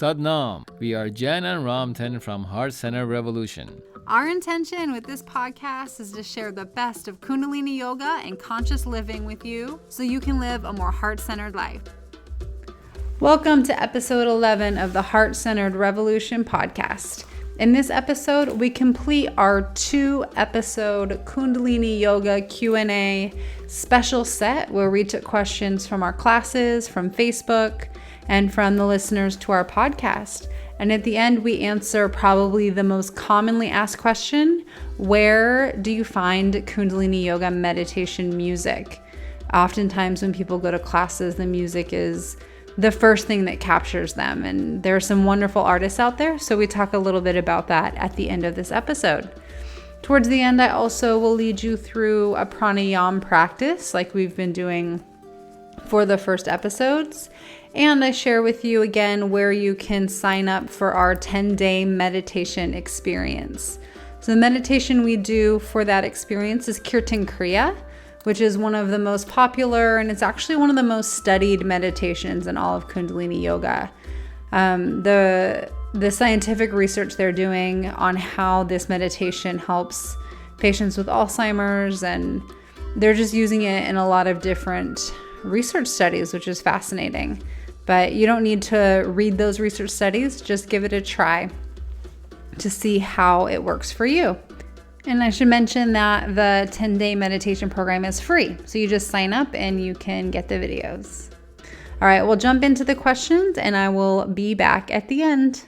Sadnam. We are Jen and Ramthan from Heart Center Revolution. Our intention with this podcast is to share the best of Kundalini Yoga and conscious living with you so you can live a more heart-centered life. Welcome to episode 11 of the Heart Centered Revolution podcast. In this episode, we complete our 2-episode Kundalini Yoga Q&A special set where we took questions from our classes, from Facebook, and from the listeners to our podcast. And at the end, we answer probably the most commonly asked question: where do you find Kundalini Yoga meditation music? Oftentimes when people go to classes, the music is the first thing that captures them. And there are some wonderful artists out there, so we talk a little bit about that at the end of this episode. Towards the end, I also will lead you through a pranayam practice like we've been doing for the first episodes. And I share with you again where you can sign up for our 10-day meditation experience. So the meditation we do for that experience is Kirtran Kriya, which is one of the most popular, and it's actually one of the most studied meditations in all of Kundalini Yoga. The scientific research they're doing on how this meditation helps patients with Alzheimer's, and they're just using it in a lot of different research studies, which is fascinating. But you don't need to read those research studies, just give it a try to see how it works for you. And I should mention that the 10-day meditation program is free. So you just sign up and you can get the videos. All right, we'll jump into the questions and I will be back at the end.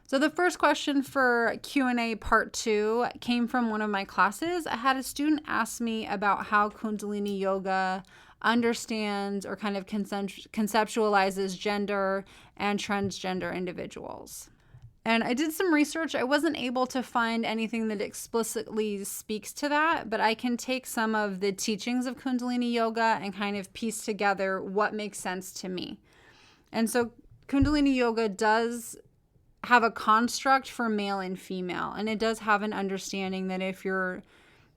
So the first question for Q&A part 2 came from one of my classes. I had a student ask me about how Kundalini Yoga understands or kind of conceptualizes gender and transgender individuals. And I did some research. I wasn't able to find anything that explicitly speaks to that, but I can take some of the teachings of Kundalini Yoga and kind of piece together what makes sense to me. And so Kundalini Yoga does have a construct for male and female, and it does have an understanding that if you're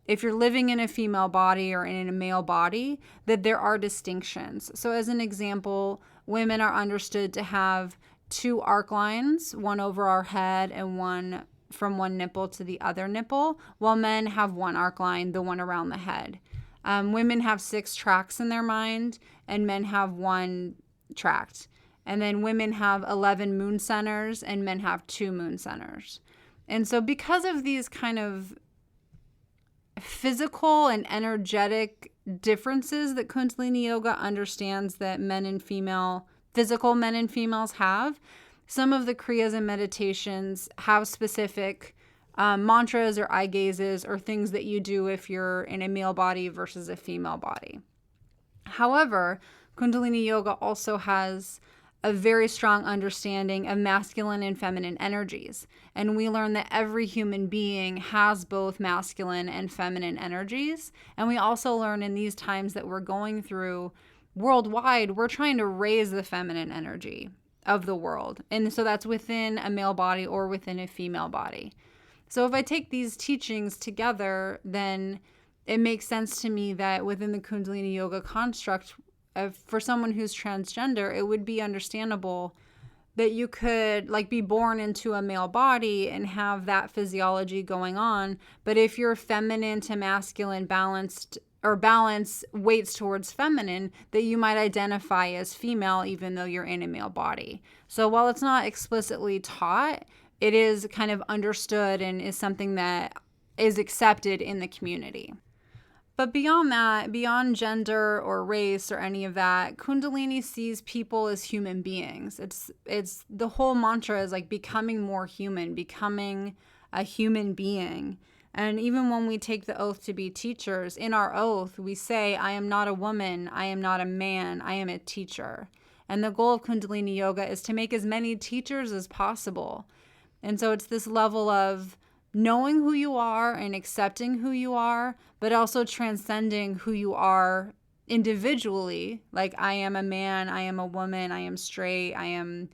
living in a female body or in a male body, that there are distinctions. So as an example, women are understood to have 2 arc lines, one over our head and one from one nipple to the other nipple, while men have 1 arc line, the one around the head. Women have 6 tracts in their mind, and men have 1 tract. And then women have 11 moon centers, and men have 2 moon centers. And so because of these kind of physical and energetic differences that Kundalini Yoga understands that physical men and females have, some of the Kriyas and meditations have specific mantras or eye gazes or things that you do if you're in a male body versus a female body. However, Kundalini Yoga also has a very strong understanding of masculine and feminine energies. And we learn that every human being has both masculine and feminine energies. And we also learn in these times that we're going through worldwide, we're trying to raise the feminine energy of the world. And so that's within a male body or within a female body. So if I take these teachings together, then it makes sense to me that within the Kundalini Yoga construct, for someone who's transgender, it would be understandable that you could be born into a male body and have that physiology going on. But if your feminine to masculine balance weights towards feminine, that you might identify as female even though you're in a male body. So while it's not explicitly taught, it is kind of understood and is something that is accepted in the community. But beyond that, beyond gender or race or any of that, Kundalini sees people as human beings. It's the whole mantra is becoming more human, becoming a human being. And even when we take the oath to be teachers, in our oath, we say, I am not a woman, I am not a man, I am a teacher. And the goal of Kundalini Yoga is to make as many teachers as possible. And so it's this level of knowing who you are and accepting who you are, but also transcending who you are individually. I am a man, I am a woman, I am straight, I am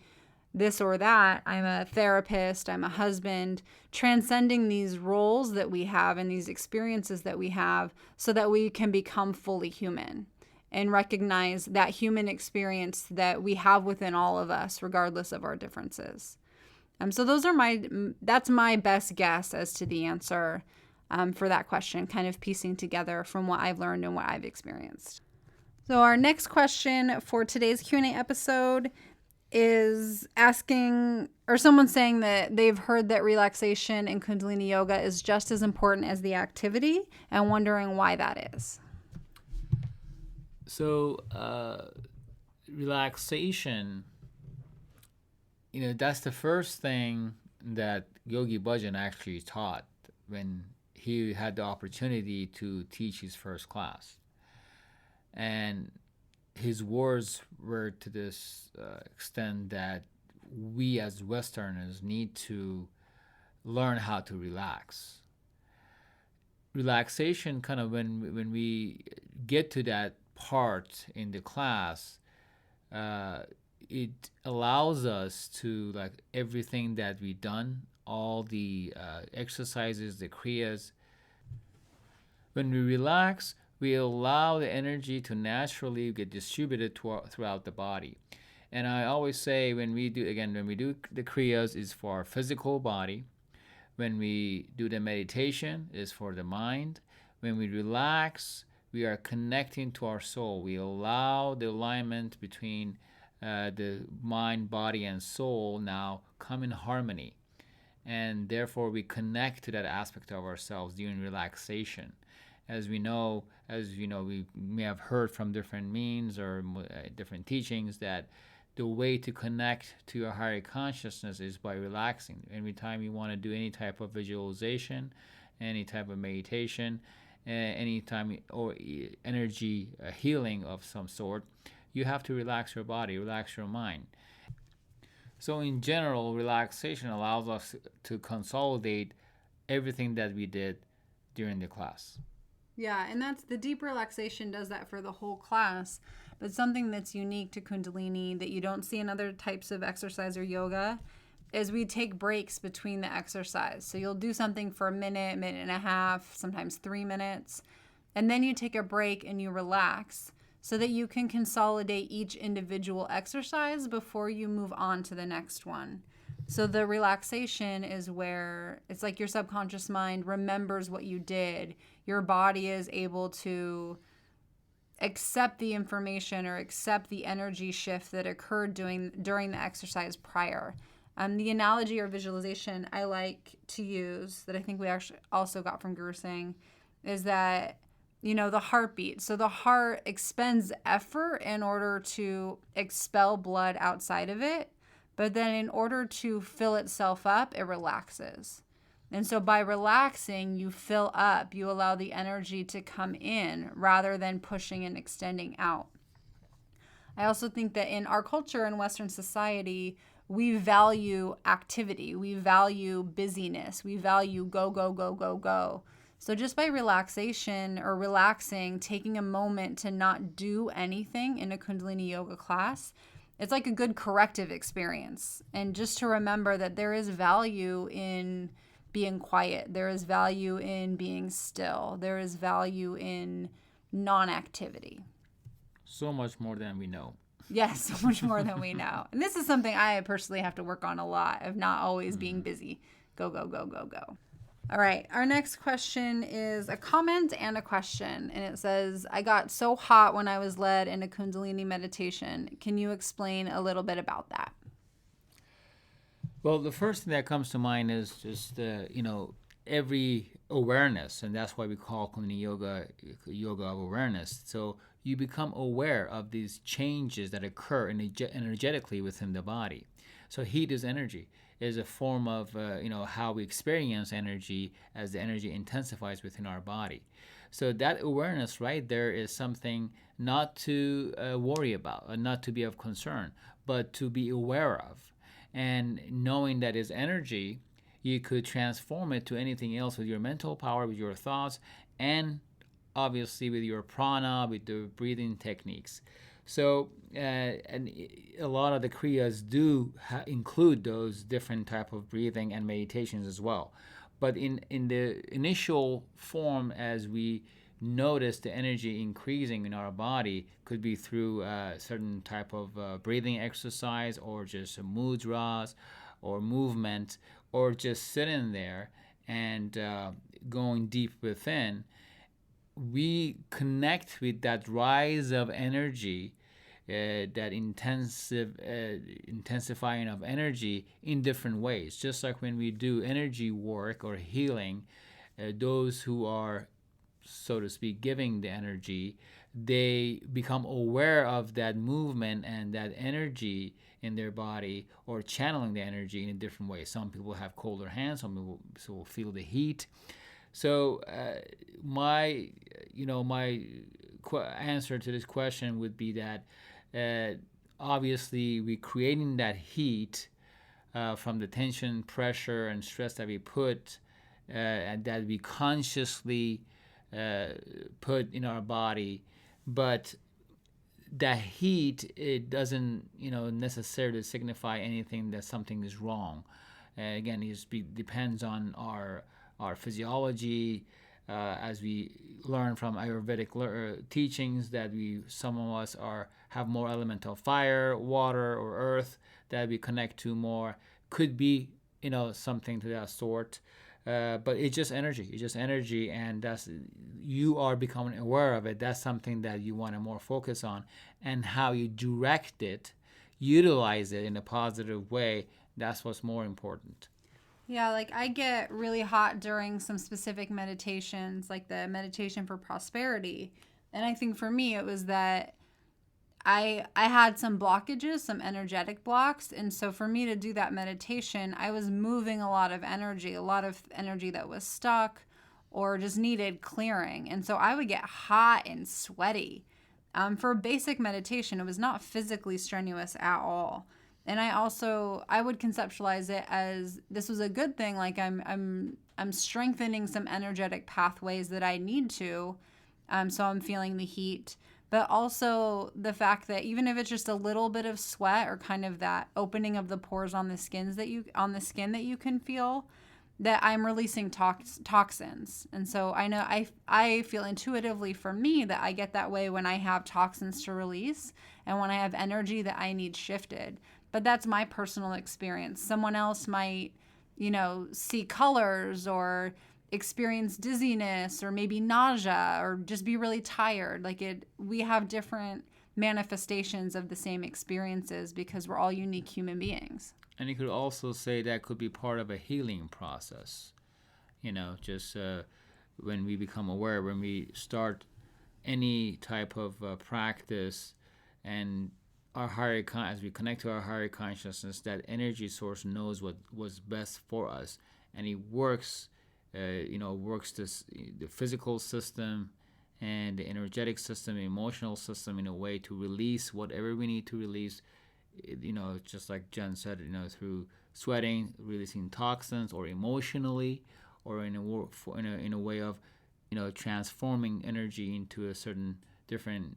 this or that, I'm a therapist, I'm a husband, transcending these roles that we have and these experiences that we have so that we can become fully human. and recognize that human experience that we have within all of us, regardless of our differences. So that's my best guess as to the answer for that question, kind of piecing together from what I've learned and what I've experienced. So our next question for today's Q&A episode is asking, or someone saying that they've heard that relaxation in Kundalini Yoga is just as important as the activity, and wondering why that is. So, relaxation, that's the first thing that Yogi Bhajan actually taught when he had the opportunity to teach his first class. And his words were to this extent that we as Westerners need to learn how to relax. Relaxation, kind of when we get to that part in the class, it allows us to, like, everything that we've done, all the exercises, the kriyas. When we relax, we allow the energy to naturally get distributed throughout the body. And I always say, when we do the kriyas, is for our physical body. When we do the meditation, is for the mind. When we relax, we are connecting to our soul. We allow the alignment between the mind, body, and soul now come in harmony. And therefore, we connect to that aspect of ourselves during relaxation. As you know, we may have heard from different means or different teachings that the way to connect to your higher consciousness is by relaxing. Every time you want to do any type of visualization, any type of meditation, any time or energy healing of some sort, you have to relax your body, relax your mind. So in general, relaxation allows us to consolidate everything that we did during the class. Yeah, and that's the deep relaxation does that for the whole class. But something that's unique to Kundalini that you don't see in other types of exercise or yoga is we take breaks between the exercise. So you'll do something for a minute, minute and a half, sometimes 3 minutes, and then you take a break and you relax so that you can consolidate each individual exercise before you move on to the next one. So the relaxation is where it's like your subconscious mind remembers what you did. Your body is able to accept the information or accept the energy shift that occurred during the exercise prior. The analogy or visualization I like to use that I think we actually also got from Guru Singh is that, the heartbeat. So the heart expends effort in order to expel blood outside of it. But then in order to fill itself up, it relaxes. And so by relaxing, you fill up, you allow the energy to come in rather than pushing and extending out. I also think that in our culture in Western society, we value activity, we value busyness, we value go, go, go, go, go. So just by relaxation or relaxing, taking a moment to not do anything in a Kundalini Yoga class, it's like a good corrective experience. And just to remember that there is value in being quiet. There is value in being still. There is value in non-activity. So much more than we know. Yes, so much more than we know. And this is something I personally have to work on a lot, of not always being busy. Go, go, go, go, go. All right, our next question is a comment and a question. And it says, I got so hot when I was led into Kundalini meditation. Can you explain a little bit about that? Well, the first thing that comes to mind is just, every awareness. And that's why we call Kundalini yoga of awareness. So you become aware of these changes that occur energetically within the body. So heat is energy. Is a form of how we experience energy as the energy intensifies within our body. So that awareness right there is something not to worry about, not to be of concern, but to be aware of. And knowing that is energy, you could transform it to anything else with your mental power, with your thoughts, and obviously with your prana, with the breathing techniques. So, and a lot of the kriyas do include those different type of breathing and meditations as well. But in the initial form, as we notice the energy increasing in our body could be through a certain type of breathing exercise, or just mudras or movement, or just sitting there and going deep within. We connect with that rise of energy, that intensifying of energy in different ways. Just like when we do energy work or healing, those who are, so to speak, giving the energy, they become aware of that movement and that energy in their body, or channeling the energy in a different way. Some people have colder hands, some people will feel the heat. So my answer to this question would be that obviously we're creating that heat from the tension, pressure, and stress that we put, and that we consciously put in our body. But that heat, it doesn't necessarily signify anything that something is wrong. Again, it depends on our physiology, as we learn from Ayurvedic teachings, that some of us have more element of fire, water, or earth that we connect to more. Could be something to that sort. But it's just energy, and you are becoming aware of it. That's something that you want to more focus on, and how you direct it, utilize it in a positive way. That's what's more important. Yeah, like I get really hot during some specific meditations, like the meditation for prosperity. And I think for me, it was that I had some blockages, some energetic blocks. And so for me to do that meditation, I was moving a lot of energy that was stuck or just needed clearing. And so I would get hot and sweaty. For a basic meditation, it was not physically strenuous at all. And I would conceptualize it as this was a good thing. Like I'm strengthening some energetic pathways that I need to. So I'm feeling the heat, but also the fact that even if it's just a little bit of sweat, or kind of that opening of the pores on the skin that you can feel, that I'm releasing toxins. And so I know I feel intuitively for me that I get that way when I have toxins to release, and when I have energy that I need shifted. But that's my personal experience. Someone else might, see colors, or experience dizziness, or maybe nausea, or just be really tired. We have different manifestations of the same experiences because we're all unique human beings. And you could also say that could be part of a healing process. Just when we become aware, when we start any type of practice, and as we connect to our higher consciousness, that energy source knows what was best for us, and it works the physical system and the energetic system, the emotional system, in a way to release whatever we need to release. Just like Jen said, through sweating, releasing toxins, or emotionally, or in a way of transforming energy into a certain different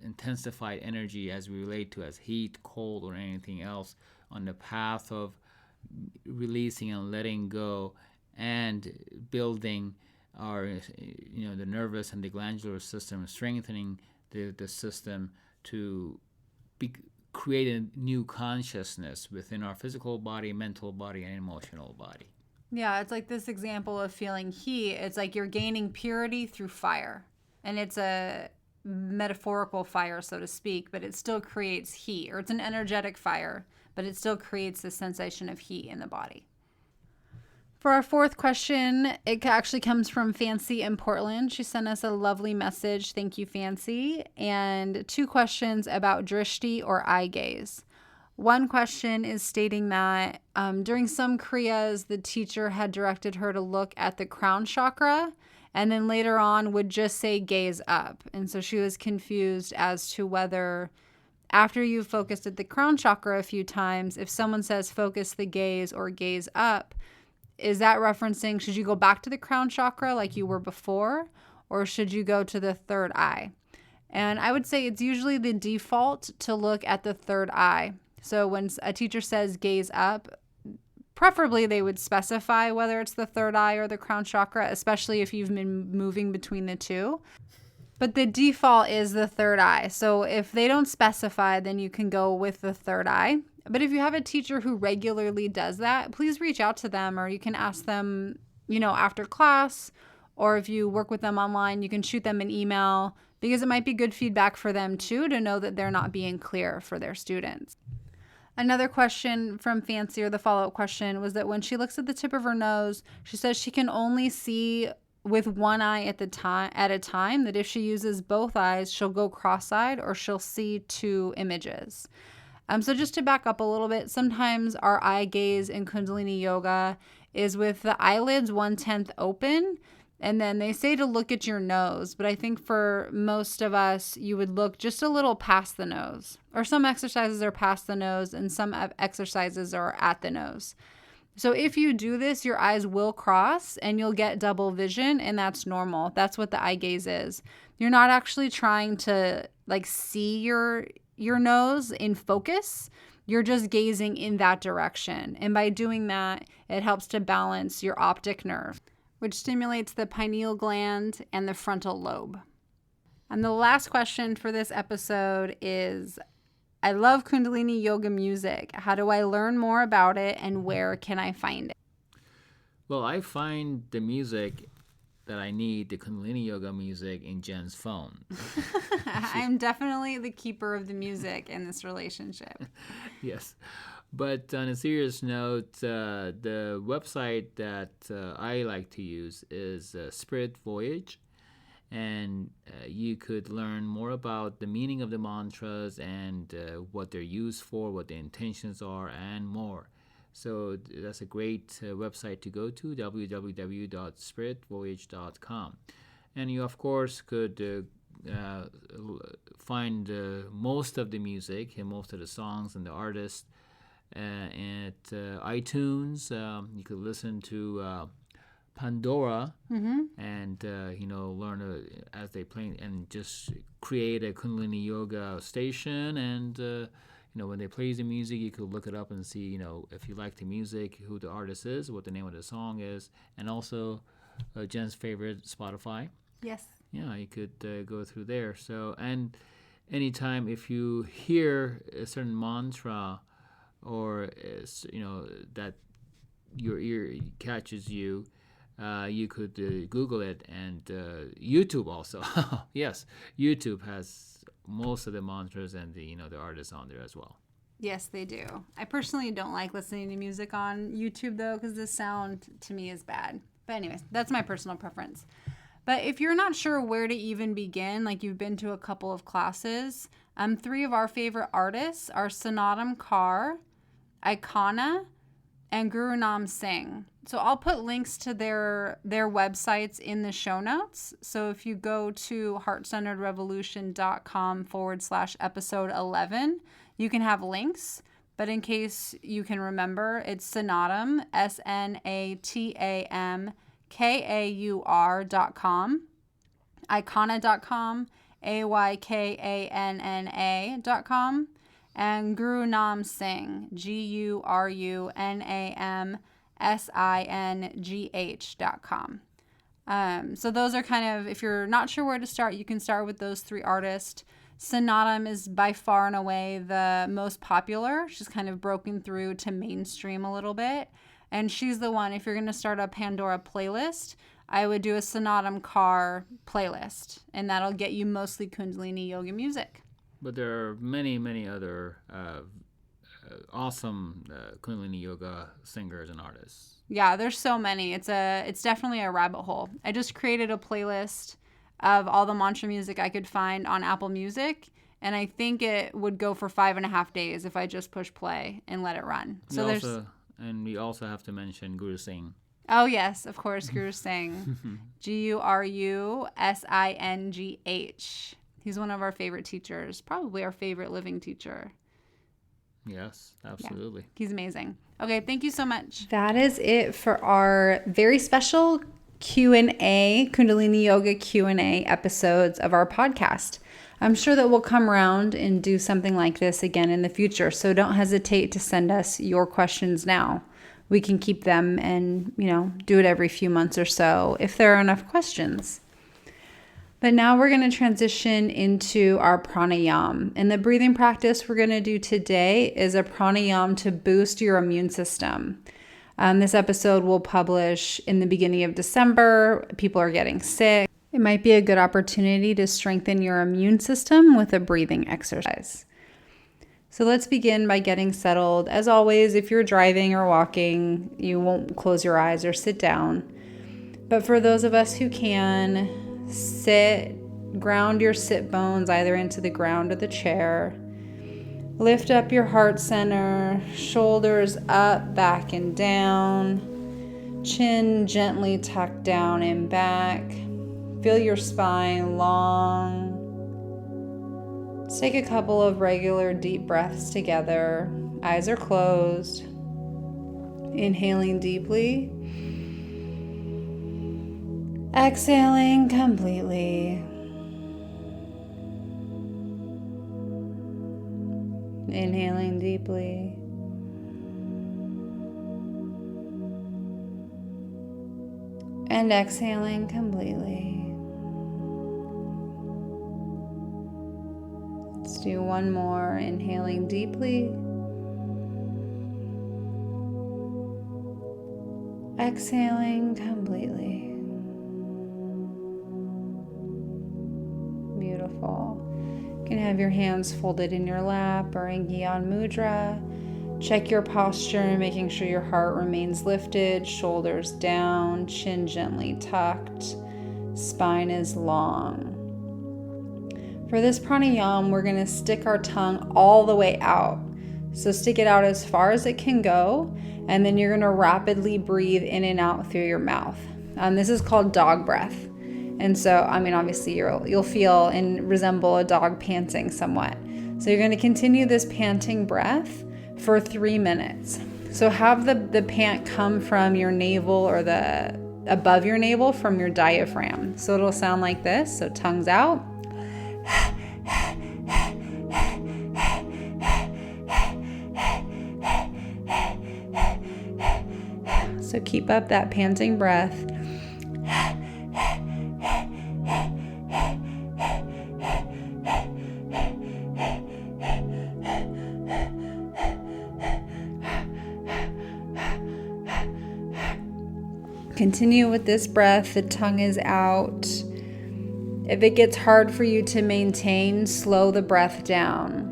intensified energy, as we relate to as heat, cold, or anything else, on the path of releasing and letting go, and building our the nervous and the glandular system, strengthening the system to create a new consciousness within our physical body, mental body, and emotional body. Yeah, it's like this example of feeling heat. It's like you're gaining purity through fire, and it's a metaphorical fire, so to speak, but it still creates heat, or it's an energetic fire, but it still creates the sensation of heat in the body. For our fourth question, it actually comes from Fancy in Portland. She sent us a lovely message. Thank you, Fancy. And 2 questions about drishti, or eye gaze. One question is stating that during some kriyas, the teacher had directed her to look at the crown chakra, and then later on would just say gaze up. And so she was confused as to whether, after you've focused at the crown chakra a few times, if someone says focus the gaze or gaze up, is that referencing, should you go back to the crown chakra like you were before, or should you go to the third eye? And I would say it's usually the default to look at the third eye. So when a teacher says gaze up, Preferably, they would specify whether it's the third eye or the crown chakra, especially if you've been moving between the two. But the default is the third eye. So if they don't specify, then you can go with the third eye. But if you have a teacher who regularly does that, please reach out to them, or you can ask them, after class, or if you work with them online, you can shoot them an email, because it might be good feedback for them too, to know that they're not being clear for their students. Another question from Fancy, or the follow-up question, was that when she looks at the tip of her nose, she says she can only see with one eye at a time, that if she uses both eyes, she'll go cross-eyed or she'll see two images. So just to back up a little bit, sometimes our eye gaze in Kundalini Yoga is with the eyelids 1/10 open, and then they say to look at your nose, but I think for most of us, you would look just a little past the nose. Or some exercises are past the nose and some exercises are at the nose. So if you do this, your eyes will cross and you'll get double vision, and that's normal. That's what the eye gaze is. You're not actually trying to see your nose in focus. You're just gazing in that direction. And by doing that, it helps to balance your optic nerve, which stimulates the pineal gland and the frontal lobe. And the last question for this episode is, I love Kundalini Yoga music. How do I learn more about it, and where can I find it? Well, I find the music that I need, the Kundalini Yoga music, in Jen's phone. I'm definitely the keeper of the music in this relationship. Yes. But on a serious note, the website that I like to use is Spirit Voyage. And you could learn more about the meaning of the mantras and what they're used for, what the intentions are, and more. So that's a great website to go to, www.spiritvoyage.com. And you, of course, could find most of the music and most of the songs and the artists at iTunes. You could listen to Pandora, and learn as they play, and just create a Kundalini Yoga station, and when they play the music, you could look it up and see if you like the music, who the artist is, what the name of the song is, and also Jen's favorite, Spotify. Yes. Yeah, you could go through there. So, and anytime if you hear a certain mantra, or that your ear catches you, you could Google it, and YouTube also. Yes, YouTube has most of the mantras and the artists on there as well. Yes, they do. I personally don't like listening to music on YouTube though, because the sound to me is bad. But anyways, that's my personal preference. But if you're not sure where to even begin, like you've been to a couple of classes, 3 of our favorite artists are Sanatam Kaur, Icona, and Guru Nam Singh. So I'll put links to their websites in the show notes. So if you go to heartcenteredrevolution.com/episode 11, you can have links. But in case you can remember, it's Sanatam, SNATAMKAUR.com, Icona.com, AYKANNA.com, and Guru Nam Singh, GURUNAMSINGH.com. So those are kind of, if you're not sure where to start, you can start with those 3 artists. Sanatam is by far and away the most popular. She's kind of broken through to mainstream a little bit. And she's the one, if you're going to start a Pandora playlist, I would do a Sanatam Kaur playlist. And that'll get you mostly Kundalini Yoga music. But there are many, many other awesome Kundalini Yoga singers and artists. Yeah, there's so many. It's definitely a rabbit hole. I just created a playlist of all the mantra music I could find on Apple Music, and I think it would go for 5.5 days if I just push play and let it run. So we also have to mention Guru Singh. Oh yes, of course, Guru Singh, GURUSINGH. He's one of our favorite teachers, probably our favorite living teacher. Yes, absolutely. Yeah, he's amazing. Okay, thank you so much. That is it for our very special Q&A, Kundalini Yoga Q&A episodes of our podcast. I'm sure that we'll come around and do something like this again in the future, so don't hesitate to send us your questions now. we can keep them and, do it every few months or so if there are enough questions. But now we're going to transition into our pranayam. And the breathing practice we're going to do today is a pranayam to boost your immune system. This episode will publish in the beginning of December. People are getting sick. It might be a good opportunity to strengthen your immune system with a breathing exercise. So let's begin by getting settled. As always, if you're driving or walking, you won't close your eyes or sit down. But for those of us who can, sit, ground your sit bones either into the ground or the chair. Lift up your heart center, shoulders up, back and down. Chin gently tucked down and back. Feel your spine long. Let's take a couple of regular deep breaths together. Eyes are closed. Inhaling deeply. Exhaling completely. Inhaling deeply. And exhaling completely. Let's do one more. Inhaling deeply. Exhaling completely. Beautiful. You can have your hands folded in your lap or in Gyan Mudra. Check your posture, making sure your heart remains lifted, shoulders down, chin gently tucked, spine is long. For this pranayam, we're going to stick our tongue all the way out. So stick it out as far as it can go, and then you're going to rapidly breathe in and out through your mouth. This is called dog breath. And so, obviously you'll feel and resemble a dog panting somewhat. So you're going to continue this panting breath for 3 minutes. So have the pant come from your navel or above your navel from your diaphragm. So it'll sound like this. So tongues out. So keep up that panting breath. Continue with this breath. The tongue is out. If it gets hard for you to maintain, slow the breath down.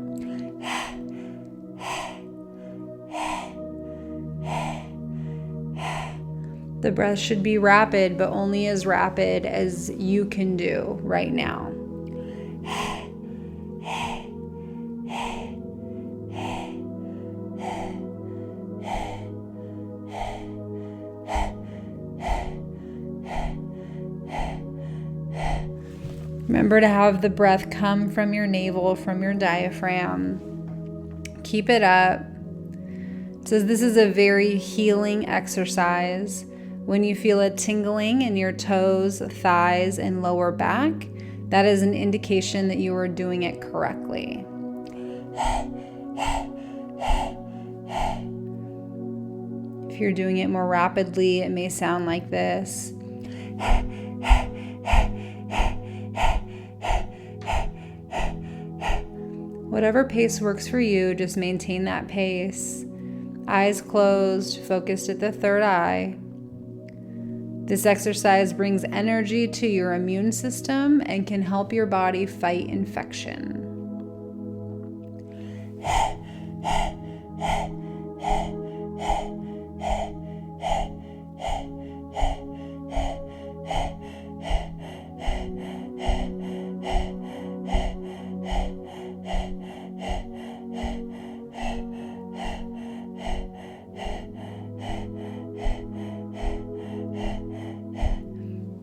The breath should be rapid, but only as rapid as you can do right now. Remember to have the breath come from your navel, from your diaphragm. Keep it up. It says this is a very healing exercise. When you feel a tingling in your toes, thighs, and lower back, that is an indication that you are doing it correctly. If you're doing it more rapidly, it may sound like this. Whatever pace works for you, just maintain that pace. Eyes closed, focused at the third eye. This exercise brings energy to your immune system and can help your body fight infection.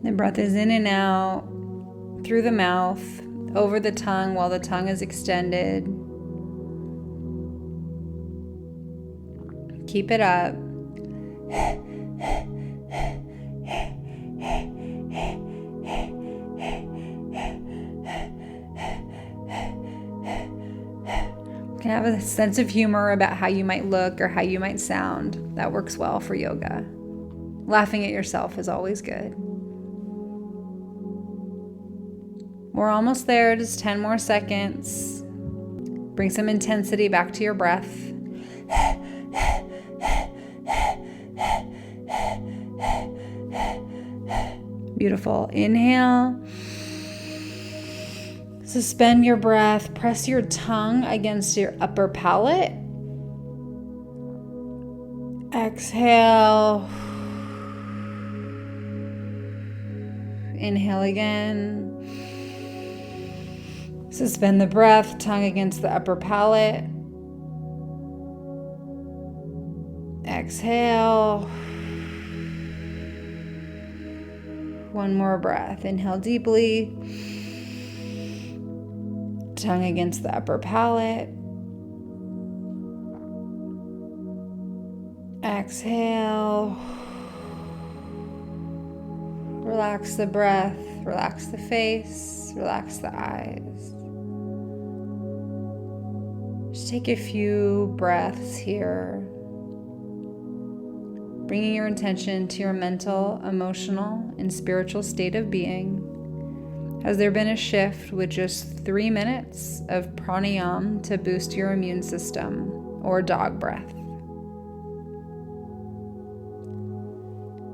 The breath is in and out through the mouth, over the tongue while the tongue is extended. Keep it up. can have a sense of humor about how you might look or how you might sound. That works well for yoga. Laughing at yourself is always good. We're almost there, just 10 more seconds. Bring some intensity back to your breath. Beautiful. Inhale. Suspend your breath. Press your tongue against your upper palate. Exhale. Inhale again. Suspend the breath, tongue against the upper palate. Exhale. One more breath. Inhale deeply. Tongue against the upper palate. Exhale. Relax the breath, relax the face, relax the eyes. Just take a few breaths here, bringing your attention to your mental, emotional, and spiritual state of being. Has there been a shift with just 3 minutes of pranayam to boost your immune system, or dog breath?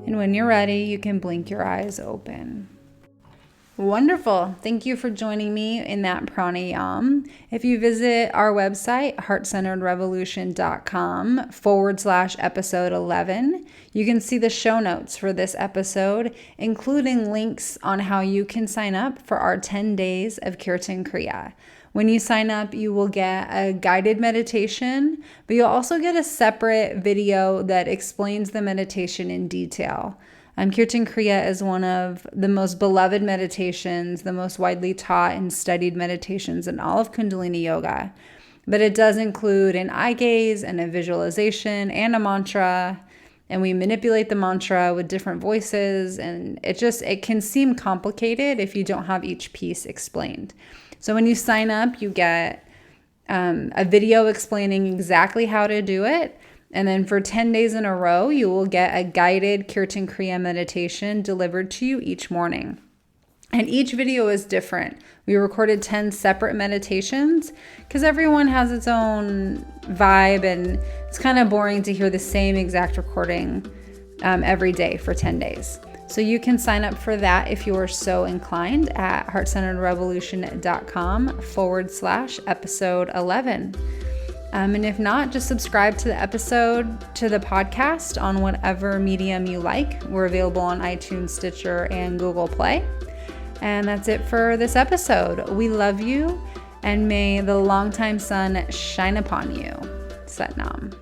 And when you're ready, you can blink your eyes open. Wonderful. Thank you for joining me in that pranayam. If you visit our website, heartcenteredrevolution.com/episode 11, you can see the show notes for this episode, including links on how you can sign up for our 10 Days of Kirtran Kriya. When you sign up, you will get a guided meditation, but you'll also get a separate video that explains the meditation in detail. Kirtan Kriya is one of the most beloved meditations, the most widely taught and studied meditations in all of Kundalini Yoga. But it does include an eye gaze and a visualization and a mantra. And we manipulate the mantra with different voices. And it can seem complicated if you don't have each piece explained. So when you sign up, you get a video explaining exactly how to do it. And then for 10 days in a row, you will get a guided Kirtan Kriya meditation delivered to you each morning. And each video is different. We recorded 10 separate meditations because everyone has its own vibe, and it's kind of boring to hear the same exact recording every day for 10 days. So you can sign up for that if you are so inclined at heartcenteredrevolution.com/episode 11. And if not, just subscribe to the podcast on whatever medium you like. We're available on iTunes, Stitcher, and Google Play. And that's it for this episode. We love you, and may the longtime sun shine upon you. Sat Nam.